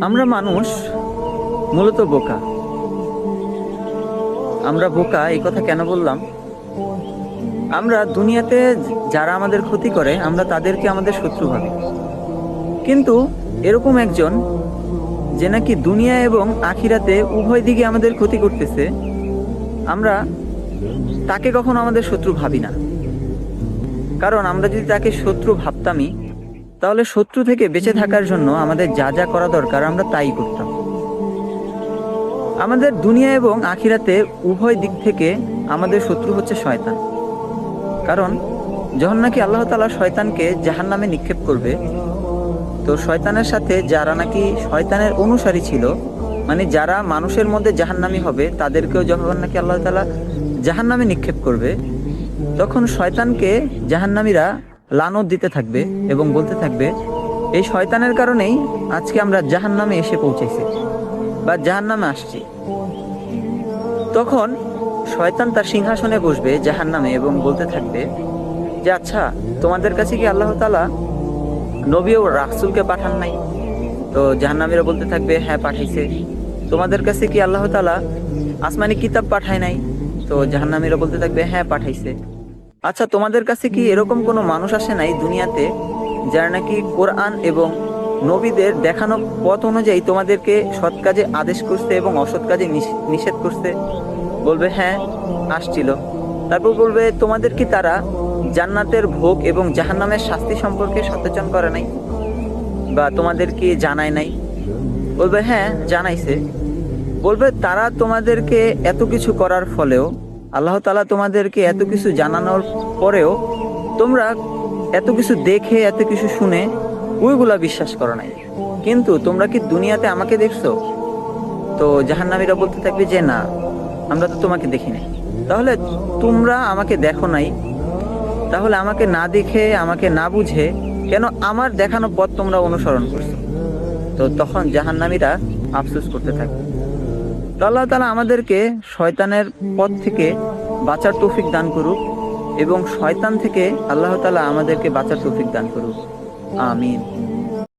আমরা মানুষ মূলত বোকা। আমরা বোকা এই কথা কেন বললাম? আমরা দুনিয়াতে যারা আমাদের ক্ষতি করে আমরা তাদেরকে আমাদের শত্রু ভাবি, কিন্তু এরকম একজন যে নাকি দুনিয়া এবং আখিরাতে উভয় দিকে আমাদের ক্ষতি করতেছে, আমরা তাকে কখনো আমাদের শত্রু ভাবি না। কারণ আমরা যদি তাকে শত্রু ভাবতামই, তাহলে শত্রু থেকে বেঁচে থাকার জন্য আমাদের যা যা করা দরকার আমরা তাই করতাম। আমাদের দুনিয়া এবং আখিরাতে উভয় দিক থেকে আমাদের শত্রু হচ্ছে শয়তান। কারণ যখন নাকি আল্লাহ তাআলা শয়তানকে জাহান্নামে নিক্ষেপ করবে, তো শয়তানের সাথে যারা নাকি শয়তানের অনুসারী ছিল, মানে যারা মানুষের মধ্যে জাহান্নামী হবে, তাদেরকেও যখন নাকি আল্লাহ তাআলা জাহান্নামে নিক্ষেপ করবে, তখন শয়তানকে জাহান্নামীরা লানত দিতে থাকবে এবং বলতে থাকবে, এই শয়তানের কারণেই আজকে আমরা জাহান্নামে এসে পৌঁছেছি বা জাহান্নামে আসছি। তখন শয়তান তার সিংহাসনে বসবে জাহান্নামে এবং বলতে থাকবে যে, আচ্ছা, তোমাদের কাছে কি আল্লাহ তাআলা নবী ও রাসূলকে পাঠান নাই? তো জাহান্নামীরা বলতে থাকবে, হ্যাঁ পাঠাইছে। তোমাদের কাছে কি আল্লাহ তাআলা আসমানি কিতাব পাঠায় নাই? তো জাহান্নামীরা বলতে থাকবে, হ্যাঁ পাঠাইছে। আচ্ছা, তোমাদের কাছে কি এরকম কোনো মানুষ আসে নাই দুনিয়াতে যারা নাকি কোরআন এবং নবীদের দেখানো পথ অনুযায়ী তোমাদেরকে সৎ কাজে আদেশ করছে এবং অসৎ কাজে নিষেধ করছে? বলবে, হ্যাঁ আসছিল। তারপর বলবে, তোমাদের কি তারা জান্নাতের ভোগ এবং জাহান্নামের শাস্তি সম্পর্কে সচেতন করে নাই বা তোমাদের কি জানায় নাই? বলবে, হ্যাঁ জানাইছে। বলবে, তারা তোমাদেরকে এত কিছু করার ফলেও, আল্লাহ তাআলা তোমাদেরকে এত কিছু জানানোর পরেও তোমরা এত কিছু দেখে এত কিছু শুনে ওইগুলা বিশ্বাস করো নাই, কিন্তু তোমরা কি দুনিয়াতে আমাকে দেখছো? তো জাহান্নামীরা বলতে থাকবে যে, না, আমরা তো তোমাকে দেখি নাই। তাহলে তোমরা আমাকে দেখো নাই, তাহলে আমাকে না দেখে আমাকে না বুঝে কেন আমার দেখানো পথ তোমরা অনুসরণ করছো? তো তখন জাহান্নামীরা আফসোস করতে থাকবে। তো আল্লাহ তাআলা আমাদেরকে শয়তানের পথ থেকে বাঁচার তৌফিক দান করুক এবং শয়তান থেকে আল্লাহ তাআলা আমাদেরকে বাঁচার তৌফিক দান করুক। আমিন।